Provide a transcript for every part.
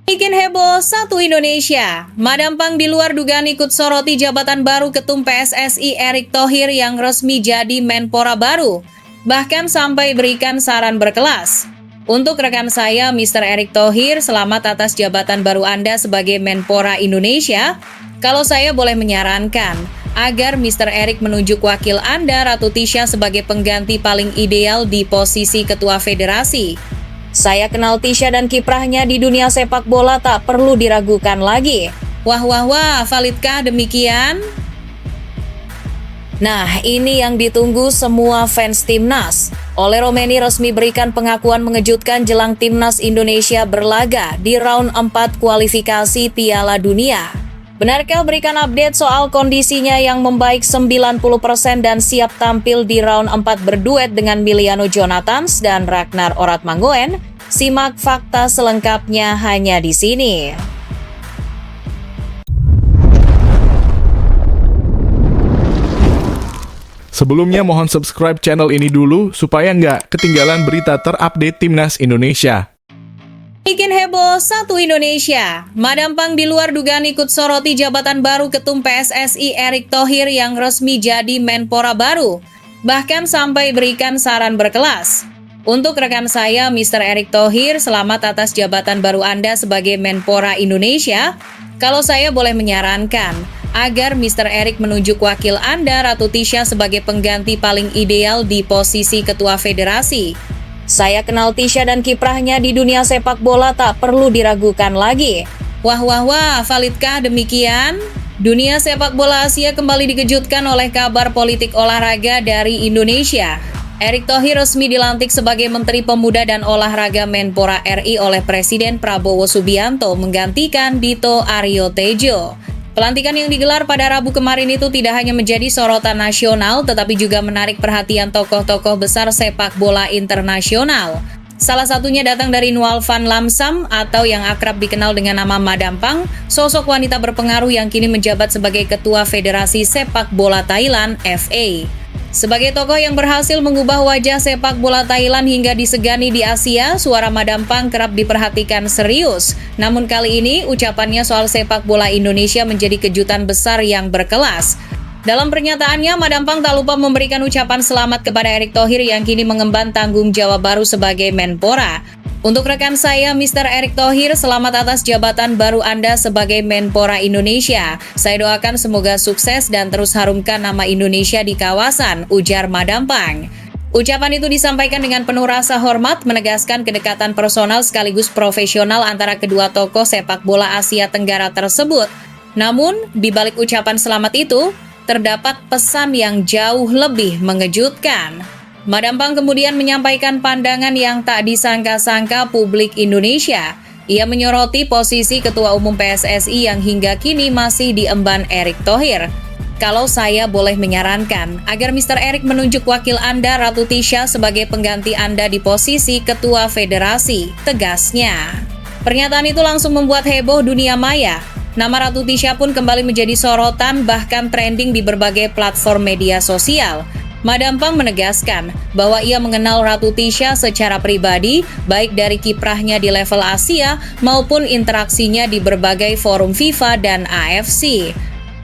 Bikin heboh satu Indonesia. Madam Pang di luar dugaan ikut soroti jabatan baru Ketum PSSI Erick Thohir yang resmi jadi Menpora baru. Bahkan sampai berikan saran berkelas. Untuk rekan saya, Mr. Erick Thohir, selamat atas jabatan baru Anda sebagai Menpora Indonesia. Kalau saya boleh menyarankan, agar Mr. Erick menunjuk wakil Anda, Ratu Tisha, sebagai pengganti paling ideal di posisi Ketua Federasi. Saya kenal Tisha dan kiprahnya di dunia sepak bola tak perlu diragukan lagi. Wah, validkah demikian? Nah, ini yang ditunggu semua fans Timnas. Ole Romeni resmi berikan pengakuan mengejutkan jelang Timnas Indonesia berlaga di round 4 kualifikasi Piala Dunia. Benarkah berikan update soal kondisinya yang membaik 90% dan siap tampil di round 4 berduet dengan Miliano Jonathans dan Ragnar Oratmangoen? Simak fakta selengkapnya hanya di sini. Sebelumnya mohon subscribe channel ini dulu supaya nggak ketinggalan berita terupdate Timnas Indonesia. Bikin heboh satu Indonesia. Madam Pang di luar dugaan ikut soroti jabatan baru Ketum PSSI Erick Thohir yang resmi jadi Menpora baru. Bahkan sampai berikan saran berkelas. Untuk rekan saya, Mr. Erick Thohir, selamat atas jabatan baru Anda sebagai Menpora Indonesia. Kalau saya boleh menyarankan, agar Mr. Erick menunjuk wakil Anda, Ratu Tisha, sebagai pengganti paling ideal di posisi Ketua Federasi. Saya kenal Tisha dan kiprahnya di dunia sepak bola tak perlu diragukan lagi. Wah, validkah demikian? Dunia sepak bola Asia kembali dikejutkan oleh kabar politik olahraga dari Indonesia. Erick Thohir resmi dilantik sebagai Menteri Pemuda dan Olahraga Menpora RI oleh Presiden Prabowo Subianto menggantikan Dito Aryo Tejo. Pelantikan yang digelar pada Rabu kemarin itu tidak hanya menjadi sorotan nasional, tetapi juga menarik perhatian tokoh-tokoh besar sepak bola internasional. Salah satunya datang dari Nual Van Lamsam atau yang akrab dikenal dengan nama Madam Pang, sosok wanita berpengaruh yang kini menjabat sebagai Ketua Federasi Sepak Bola Thailand (FA). Sebagai tokoh yang berhasil mengubah wajah sepak bola Thailand hingga disegani di Asia, suara Madam Pang kerap diperhatikan serius. Namun kali ini, ucapannya soal sepak bola Indonesia menjadi kejutan besar yang berkelas. Dalam pernyataannya, Madam Pang tak lupa memberikan ucapan selamat kepada Erick Thohir yang kini mengemban tanggung jawab baru sebagai Menpora. Untuk rekan saya, Mr. Erick Thohir, selamat atas jabatan baru Anda sebagai Menpora Indonesia. Saya doakan semoga sukses dan terus harumkan nama Indonesia di kawasan, ujar Madam Pang. Ucapan itu disampaikan dengan penuh rasa hormat, menegaskan kedekatan personal sekaligus profesional antara kedua tokoh sepak bola Asia Tenggara tersebut. Namun, di balik ucapan selamat itu, terdapat pesan yang jauh lebih mengejutkan. Madam Pang kemudian menyampaikan pandangan yang tak disangka-sangka publik Indonesia. Ia menyoroti posisi Ketua Umum PSSI yang hingga kini masih diemban Erick Thohir. Kalau saya boleh menyarankan, agar Mr. Erick menunjuk wakil Anda, Ratu Tisha, sebagai pengganti Anda di posisi Ketua Federasi, tegasnya. Pernyataan itu langsung membuat heboh dunia maya. Nama Ratu Tisha pun kembali menjadi sorotan, bahkan trending di berbagai platform media sosial. Madam Pang menegaskan bahwa ia mengenal Ratu Tisha secara pribadi, baik dari kiprahnya di level Asia maupun interaksinya di berbagai forum FIFA dan AFC.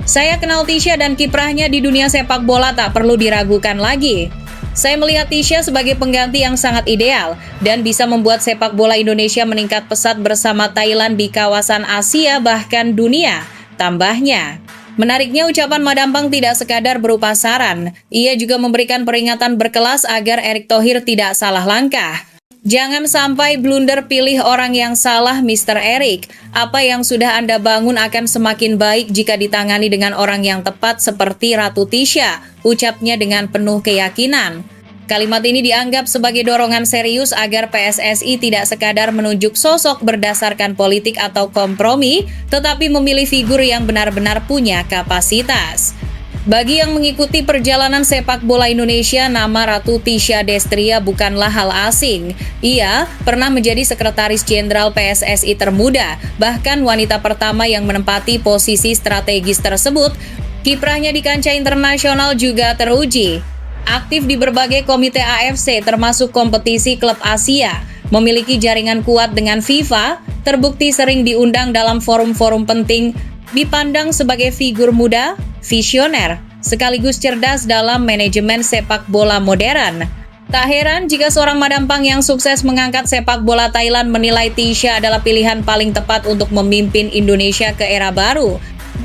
Saya kenal Tisha dan kiprahnya di dunia sepak bola tak perlu diragukan lagi. Saya melihat Tisha sebagai pengganti yang sangat ideal dan bisa membuat sepak bola Indonesia meningkat pesat bersama Thailand di kawasan Asia bahkan dunia, tambahnya. Menariknya, ucapan Madam Pang tidak sekadar berupa saran, ia juga memberikan peringatan berkelas agar Erick Thohir tidak salah langkah. Jangan sampai blunder pilih orang yang salah, Mr. Erick. Apa yang sudah Anda bangun akan semakin baik jika ditangani dengan orang yang tepat seperti Ratu Tisha, ucapnya dengan penuh keyakinan. Kalimat ini dianggap sebagai dorongan serius agar PSSI tidak sekadar menunjuk sosok berdasarkan politik atau kompromi, tetapi memilih figur yang benar-benar punya kapasitas. Bagi yang mengikuti perjalanan sepak bola Indonesia, nama Ratu Tisha Destria bukanlah hal asing. Ia pernah menjadi Sekretaris Jenderal PSSI termuda, bahkan wanita pertama yang menempati posisi strategis tersebut. Kiprahnya di kancah internasional juga teruji. Aktif di berbagai komite AFC termasuk kompetisi klub Asia, memiliki jaringan kuat dengan FIFA, terbukti sering diundang dalam forum-forum penting, dipandang sebagai figur muda, visioner, sekaligus cerdas dalam manajemen sepak bola modern. Tak heran jika seorang Madam Pang yang sukses mengangkat sepak bola Thailand menilai Tisha adalah pilihan paling tepat untuk memimpin Indonesia ke era baru.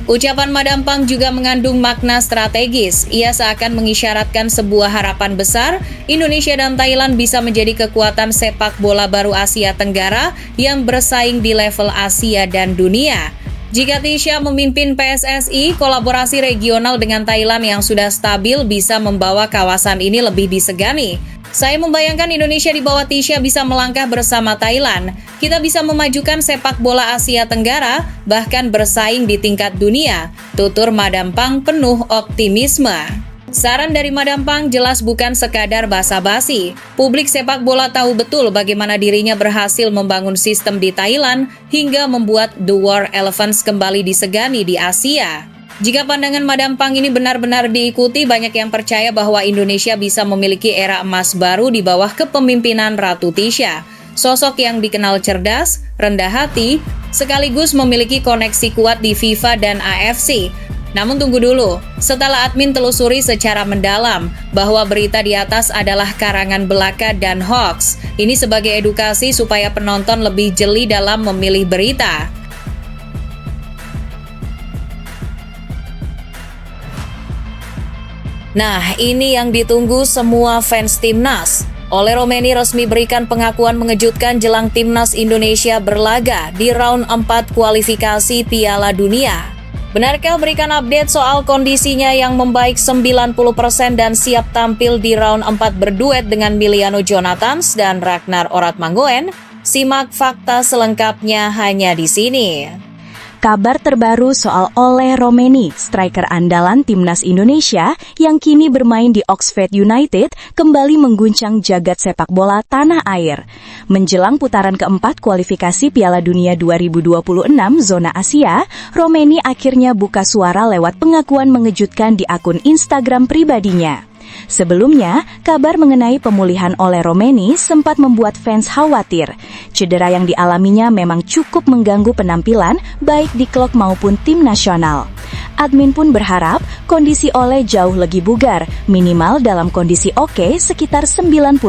Ucapan Madam Pang juga mengandung makna strategis. Ia seakan mengisyaratkan sebuah harapan besar, Indonesia dan Thailand bisa menjadi kekuatan sepak bola baru Asia Tenggara yang bersaing di level Asia dan dunia. Jika Tisha memimpin PSSI, kolaborasi regional dengan Thailand yang sudah stabil bisa membawa kawasan ini lebih disegani. Saya membayangkan Indonesia di bawah Tisha bisa melangkah bersama Thailand. Kita bisa memajukan sepak bola Asia Tenggara, bahkan bersaing di tingkat dunia, tutur Madam Pang penuh optimisme. Saran dari Madam Pang jelas bukan sekadar basa-basi. Publik sepak bola tahu betul bagaimana dirinya berhasil membangun sistem di Thailand hingga membuat The War Elephants kembali disegani di Asia. Jika pandangan Madam Pang ini benar-benar diikuti, banyak yang percaya bahwa Indonesia bisa memiliki era emas baru di bawah kepemimpinan Ratu Tisha. Sosok yang dikenal cerdas, rendah hati, sekaligus memiliki koneksi kuat di FIFA dan AFC. Namun tunggu dulu, setelah admin telusuri secara mendalam bahwa berita di atas adalah karangan belaka dan hoax. Ini sebagai edukasi supaya penonton lebih jeli dalam memilih berita. Nah, ini yang ditunggu semua fans Timnas. Ole Romeni resmi berikan pengakuan mengejutkan jelang Timnas Indonesia berlaga di round 4 kualifikasi Piala Dunia. Benarkah berikan update soal kondisinya yang membaik 90% dan siap tampil di round 4 berduet dengan Miliano Jonathans dan Ragnar Oratmangoen? Simak fakta selengkapnya hanya di sini. Kabar terbaru soal Ole Romeni, striker andalan Timnas Indonesia yang kini bermain di Oxford United, kembali mengguncang jagat sepak bola tanah air. Menjelang putaran keempat kualifikasi Piala Dunia 2026 zona Asia, Romeni akhirnya buka suara lewat pengakuan mengejutkan di akun Instagram pribadinya. Sebelumnya, kabar mengenai pemulihan Ole Romeni sempat membuat fans khawatir. Cedera yang dialaminya memang cukup mengganggu penampilan baik di klub maupun tim nasional. Admin pun berharap kondisi Ole jauh lebih bugar, minimal dalam kondisi oke sekitar 90%,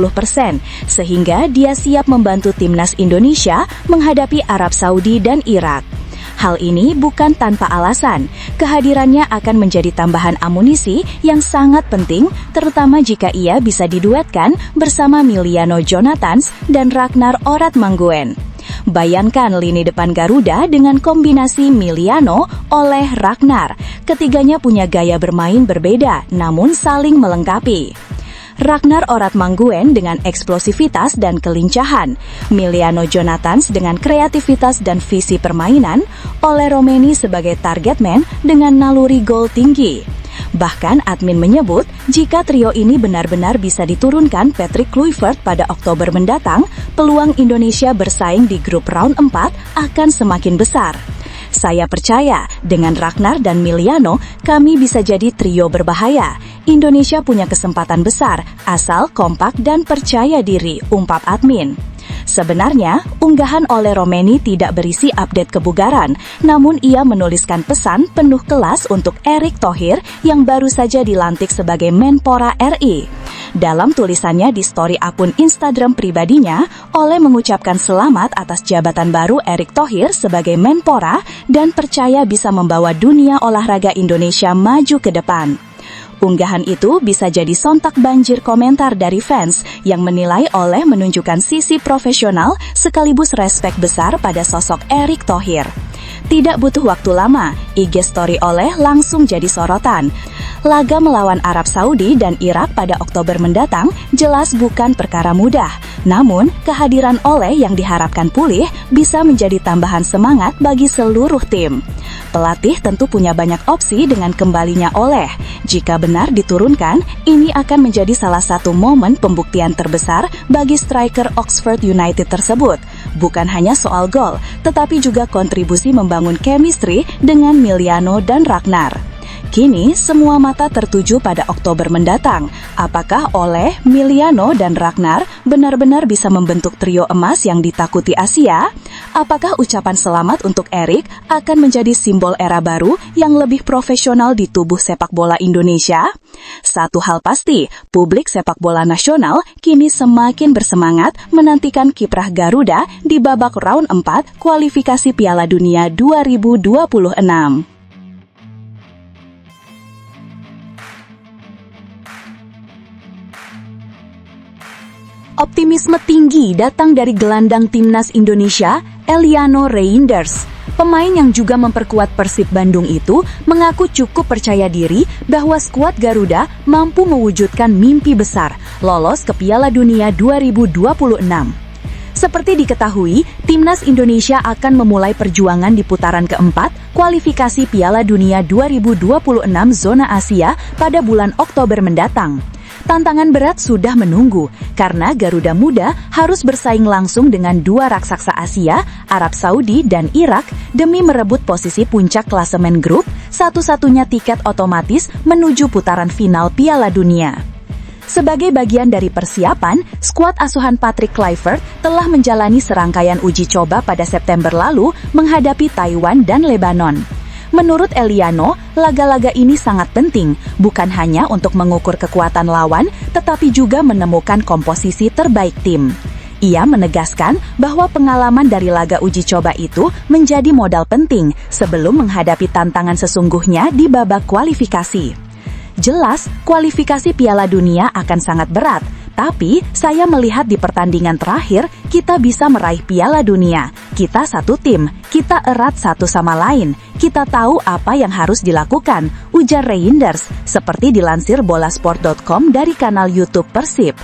sehingga dia siap membantu Timnas Indonesia menghadapi Arab Saudi dan Irak. Hal ini bukan tanpa alasan. Kehadirannya akan menjadi tambahan amunisi yang sangat penting, terutama jika ia bisa diduetkan bersama Miliano Jonathans dan Ragnar Oratmangoen. Bayangkan lini depan Garuda dengan kombinasi Miliano oleh Ragnar. Ketiganya punya gaya bermain berbeda, namun saling melengkapi. Ragnar Oratmangoen dengan eksplosivitas dan kelincahan, Miliano Jonathans dengan kreativitas dan visi permainan, Ole Romeni sebagai target man dengan naluri gol tinggi. Bahkan admin menyebut jika trio ini benar-benar bisa diturunkan Patrick Kluivert pada Oktober mendatang, peluang Indonesia bersaing di grup round 4 akan semakin besar. Saya percaya dengan Ragnar dan Miliano, kami bisa jadi trio berbahaya. Indonesia punya kesempatan besar, asal kompak dan percaya diri, ungkap admin. Sebenarnya, unggahan Ole Romeni tidak berisi update kebugaran, namun ia menuliskan pesan penuh kelas untuk Erick Thohir yang baru saja dilantik sebagai Menpora RI. Dalam tulisannya di story akun Instagram pribadinya, Ole mengucapkan selamat atas jabatan baru Erick Thohir sebagai Menpora dan percaya bisa membawa dunia olahraga Indonesia maju ke depan. Unggahan itu bisa jadi sontak banjir komentar dari fans yang menilai Ole menunjukkan sisi profesional sekaligus respek besar pada sosok Erick Thohir. Tidak butuh waktu lama, IG story Ole langsung jadi sorotan. Laga melawan Arab Saudi dan Irak pada Oktober mendatang jelas bukan perkara mudah. Namun, kehadiran Ole yang diharapkan pulih bisa menjadi tambahan semangat bagi seluruh tim. Pelatih tentu punya banyak opsi dengan kembalinya Ole. Jika benar diturunkan, ini akan menjadi salah satu momen pembuktian terbesar bagi striker Oxford United tersebut. Bukan hanya soal gol, tetapi juga kontribusi membangun chemistry dengan Miliano dan Ragnar. Kini, semua mata tertuju pada Oktober mendatang. Apakah Ole, Miliano, dan Ragnar benar-benar bisa membentuk trio emas yang ditakuti Asia? Apakah ucapan selamat untuk Erik akan menjadi simbol era baru yang lebih profesional di tubuh sepak bola Indonesia? Satu hal pasti, publik sepak bola nasional kini semakin bersemangat menantikan kiprah Garuda di babak round 4 kualifikasi Piala Dunia 2026. Optimisme tinggi datang dari gelandang timnas Indonesia, Eliano Reinders. Pemain yang juga memperkuat Persib Bandung itu mengaku cukup percaya diri bahwa skuad Garuda mampu mewujudkan mimpi besar, lolos ke Piala Dunia 2026. Seperti diketahui, timnas Indonesia akan memulai perjuangan di putaran keempat kualifikasi Piala Dunia 2026 zona Asia pada bulan Oktober mendatang. Tantangan berat sudah menunggu, karena Garuda Muda harus bersaing langsung dengan dua raksasa Asia, Arab Saudi dan Irak, demi merebut posisi puncak klasemen grup, satu-satunya tiket otomatis menuju putaran final Piala Dunia. Sebagai bagian dari persiapan, skuad asuhan Patrick Kluivert telah menjalani serangkaian uji coba pada September lalu menghadapi Taiwan dan Lebanon. Menurut Eliano, laga-laga ini sangat penting, bukan hanya untuk mengukur kekuatan lawan, tetapi juga menemukan komposisi terbaik tim. Ia menegaskan bahwa pengalaman dari laga uji coba itu menjadi modal penting sebelum menghadapi tantangan sesungguhnya di babak kualifikasi. Jelas, kualifikasi Piala Dunia akan sangat berat, tapi saya melihat di pertandingan terakhir, kita bisa meraih Piala Dunia. Kita satu tim, kita erat satu sama lain. Kita tahu apa yang harus dilakukan, ujar Reinders, seperti dilansir bolasport.com dari kanal YouTube Persib.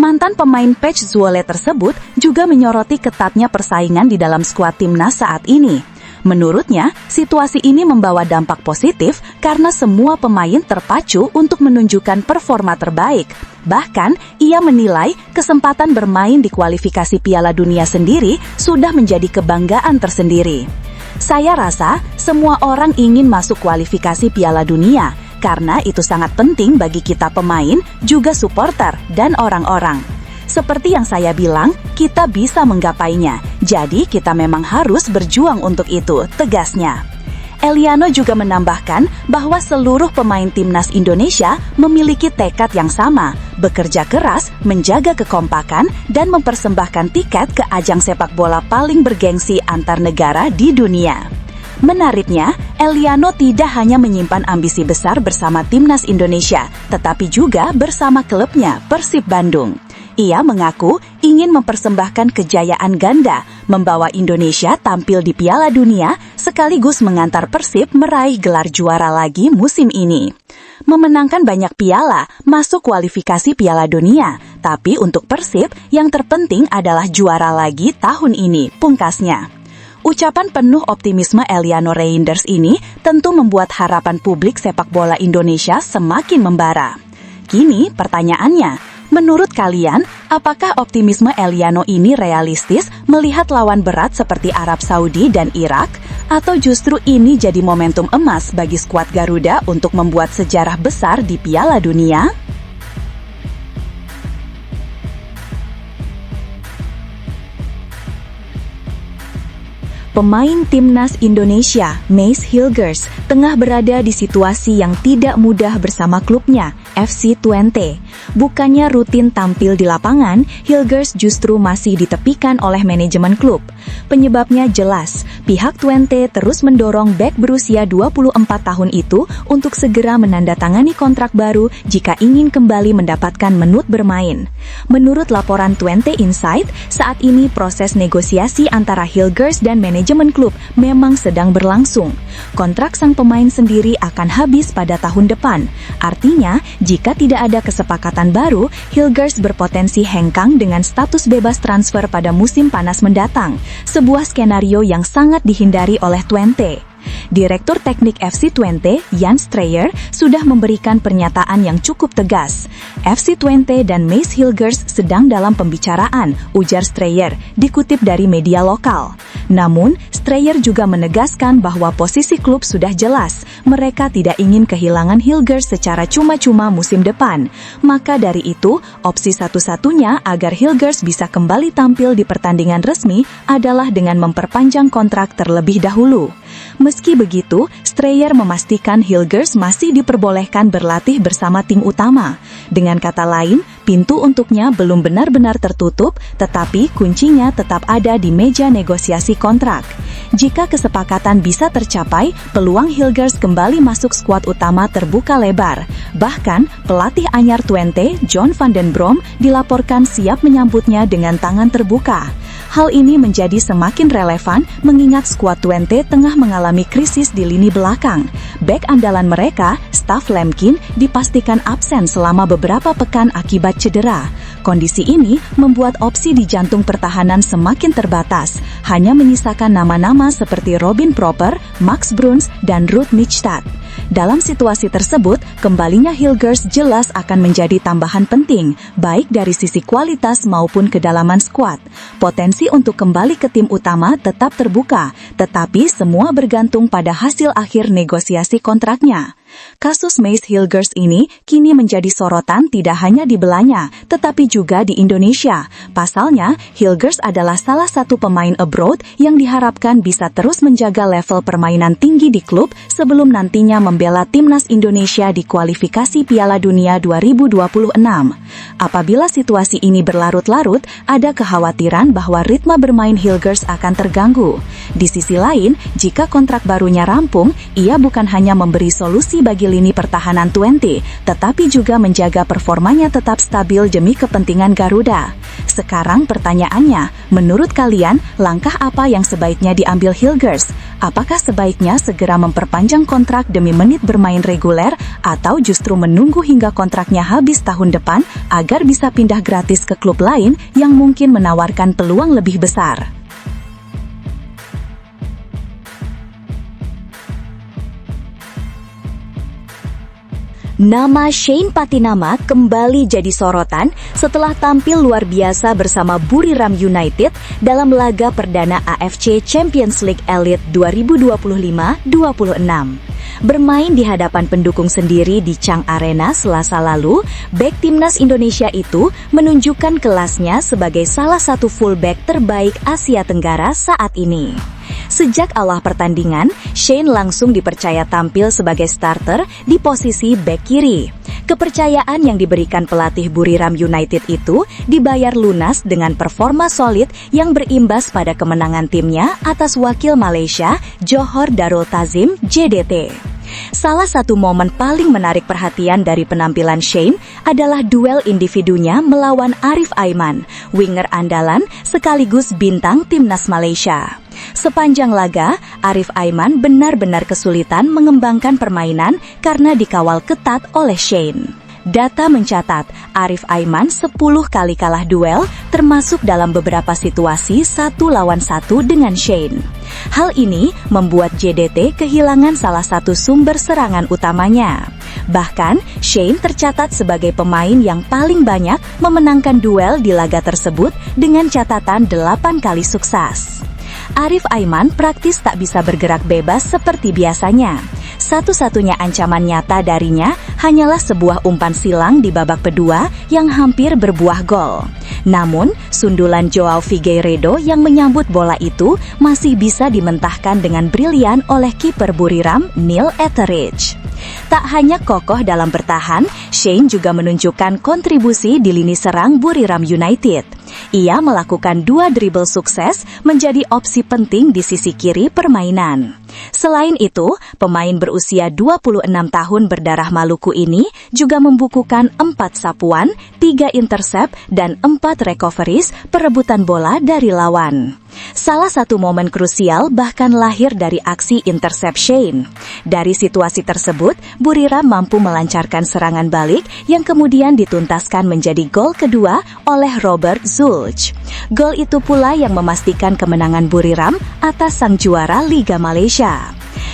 Mantan pemain Pech Zwolle tersebut juga menyoroti ketatnya persaingan di dalam skuad timnas saat ini. Menurutnya, situasi ini membawa dampak positif karena semua pemain terpacu untuk menunjukkan performa terbaik. Bahkan, ia menilai kesempatan bermain di kualifikasi Piala Dunia sendiri sudah menjadi kebanggaan tersendiri. Saya rasa semua orang ingin masuk kualifikasi Piala Dunia, karena itu sangat penting bagi kita pemain, juga supporter, dan orang-orang. Seperti yang saya bilang, kita bisa menggapainya, jadi kita memang harus berjuang untuk itu, tegasnya. Eliano juga menambahkan bahwa seluruh pemain timnas Indonesia memiliki tekad yang sama, bekerja keras, menjaga kekompakan, dan mempersembahkan tiket ke ajang sepak bola paling bergengsi antar negara di dunia. Menariknya, Eliano tidak hanya menyimpan ambisi besar bersama timnas Indonesia, tetapi juga bersama klubnya, Persib Bandung. Ia mengaku ingin mempersembahkan kejayaan ganda, membawa Indonesia tampil di Piala Dunia, sekaligus mengantar Persib meraih gelar juara lagi musim ini. Memenangkan banyak piala, masuk kualifikasi Piala Dunia, tapi untuk Persib, yang terpenting adalah juara lagi tahun ini, pungkasnya. Ucapan penuh optimisme Eliano Reinders ini tentu membuat harapan publik sepak bola Indonesia semakin membara. Kini pertanyaannya, menurut kalian, apakah optimisme Eliano ini realistis melihat lawan berat seperti Arab Saudi dan Irak? Atau justru ini jadi momentum emas bagi skuad Garuda untuk membuat sejarah besar di Piala Dunia? Pemain timnas Indonesia, Mace Hilgers, tengah berada di situasi yang tidak mudah bersama klubnya, FC Twente. Bukannya rutin tampil di lapangan, Hilgers justru masih ditepikan oleh manajemen klub. Penyebabnya jelas, pihak Twente terus mendorong bek berusia 24 tahun itu untuk segera menandatangani kontrak baru jika ingin kembali mendapatkan menit bermain. Menurut laporan Twente Insight, saat ini proses negosiasi antara Hilgers dan manajemen klub memang sedang berlangsung. Kontrak sang pemain sendiri akan habis pada tahun depan. Artinya, jika tidak ada kesepakatan baru, Hilgers berpotensi hengkang dengan status bebas transfer pada musim panas mendatang. Sebuah skenario yang sangat dihindari oleh Twente. Direktur Teknik FC Twente, Jan Streyer, sudah memberikan pernyataan yang cukup tegas. FC Twente dan Mace Hilgers sedang dalam pembicaraan, ujar Streyer, dikutip dari media lokal. Namun, Streyer Strayer juga menegaskan bahwa posisi klub sudah jelas. Mereka tidak ingin kehilangan Hilgers secara cuma-cuma musim depan. Maka dari itu, opsi satu-satunya agar Hilgers bisa kembali tampil di pertandingan resmi adalah dengan memperpanjang kontrak terlebih dahulu. Meski begitu, Strayer memastikan Hilgers masih diperbolehkan berlatih bersama tim utama. Dengan kata lain, pintu untuknya belum benar-benar tertutup, tetapi kuncinya tetap ada di meja negosiasi kontrak. Jika kesepakatan bisa tercapai, peluang Hilgers kembali masuk skuad utama terbuka lebar. Bahkan, pelatih anyar Twente, John van den Brom, dilaporkan siap menyambutnya dengan tangan terbuka. Hal ini menjadi semakin relevan mengingat skuad Twente tengah mengalami krisis di lini belakang. Bek andalan mereka, Staff Lemkin, dipastikan absen selama beberapa pekan akibat cedera. Kondisi ini membuat opsi di jantung pertahanan semakin terbatas, hanya menyisakan nama-nama seperti Robin Proper, Max Bruns, dan Ruud Mijnstad. Dalam situasi tersebut, kembalinya Hilgers jelas akan menjadi tambahan penting, baik dari sisi kualitas maupun kedalaman skuad. Potensi untuk kembali ke tim utama tetap terbuka, tetapi semua bergantung pada hasil akhir negosiasi kontraknya. Kasus Mace Hilgers ini kini menjadi sorotan tidak hanya di Belanda, tetapi juga di Indonesia. Pasalnya, Hilgers adalah salah satu pemain abroad yang diharapkan bisa terus menjaga level permainan tinggi di klub sebelum nantinya membela timnas Indonesia di kualifikasi Piala Dunia 2026. Apabila situasi ini berlarut-larut, ada kekhawatiran bahwa ritme bermain Hilgers akan terganggu. Di sisi lain, jika kontrak barunya rampung, ia bukan hanya memberi solusi bagi lini pertahanan Twente, tetapi juga menjaga performanya tetap stabil demi kepentingan Garuda. Sekarang pertanyaannya, menurut kalian, langkah apa yang sebaiknya diambil Hilgers? Apakah sebaiknya segera memperpanjang kontrak demi menit bermain reguler, atau justru menunggu hingga kontraknya habis tahun depan agar bisa pindah gratis ke klub lain yang mungkin menawarkan peluang lebih besar? Nama Shane Patinama kembali jadi sorotan setelah tampil luar biasa bersama Buriram United dalam laga perdana AFC Champions League Elite 2025-26. Bermain di hadapan pendukung sendiri di Chang Arena Selasa lalu, bek timnas Indonesia itu menunjukkan kelasnya sebagai salah satu fullback terbaik Asia Tenggara saat ini. Sejak awal pertandingan, Shane langsung dipercaya tampil sebagai starter di posisi bek kiri. Kepercayaan yang diberikan pelatih Buriram United itu dibayar lunas dengan performa solid yang berimbas pada kemenangan timnya atas wakil Malaysia, Johor Darul Tazim, JDT. Salah satu momen paling menarik perhatian dari penampilan Shane adalah duel individunya melawan Arif Aiman, winger andalan sekaligus bintang timnas Malaysia. Sepanjang laga, Arif Aiman benar-benar kesulitan mengembangkan permainan karena dikawal ketat oleh Shane. Data mencatat, Arif Aiman 10 kali kalah duel, termasuk dalam beberapa situasi 1 lawan 1 dengan Shane. Hal ini membuat JDT kehilangan salah satu sumber serangan utamanya. Bahkan, Shane tercatat sebagai pemain yang paling banyak memenangkan duel di laga tersebut dengan catatan 8 kali sukses. Arif Aiman praktis tak bisa bergerak bebas seperti biasanya. Satu-satunya ancaman nyata darinya hanyalah sebuah umpan silang di babak kedua yang hampir berbuah gol. Namun, sundulan Joao Figueiredo yang menyambut bola itu masih bisa dimentahkan dengan brilian oleh kiper Buriram, Neil Etheridge. Tak hanya kokoh dalam bertahan, Shane juga menunjukkan kontribusi di lini serang Buriram United. Ia melakukan 2 dribble sukses menjadi opsi penting di sisi kiri permainan. Selain itu, pemain berusia 26 tahun berdarah Maluku ini juga membukukan 4 sapuan, 3 intercept, dan 4 recoveries perebutan bola dari lawan. Salah satu momen krusial bahkan lahir dari aksi intercept Shane. Dari situasi tersebut, Buriram mampu melancarkan serangan balik yang kemudian dituntaskan menjadi gol kedua oleh Robert Zulj. Gol itu pula yang memastikan kemenangan Buriram atas sang juara Liga Malaysia.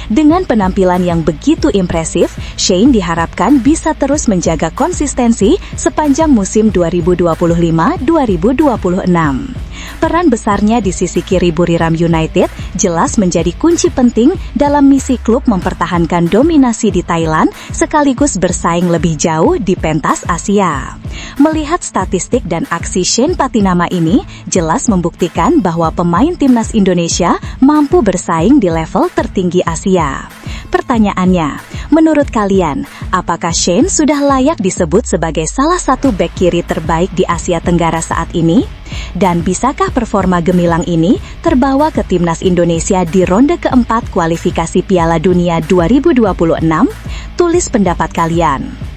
Dengan penampilan yang begitu impresif, Shane diharapkan bisa terus menjaga konsistensi sepanjang musim 2025-2026. Peran besarnya di sisi kiri Buriram United jelas menjadi kunci penting dalam misi klub mempertahankan dominasi di Thailand sekaligus bersaing lebih jauh di pentas Asia. Melihat statistik dan aksi Shane Patinama ini jelas membuktikan bahwa pemain timnas Indonesia mampu bersaing di level tertinggi Asia. Pertanyaannya, menurut kalian, apakah Shane sudah layak disebut sebagai salah satu bek kiri terbaik di Asia Tenggara saat ini? Dan bisakah performa gemilang ini terbawa ke timnas Indonesia di ronde keempat kualifikasi Piala Dunia 2026? Tulis pendapat kalian.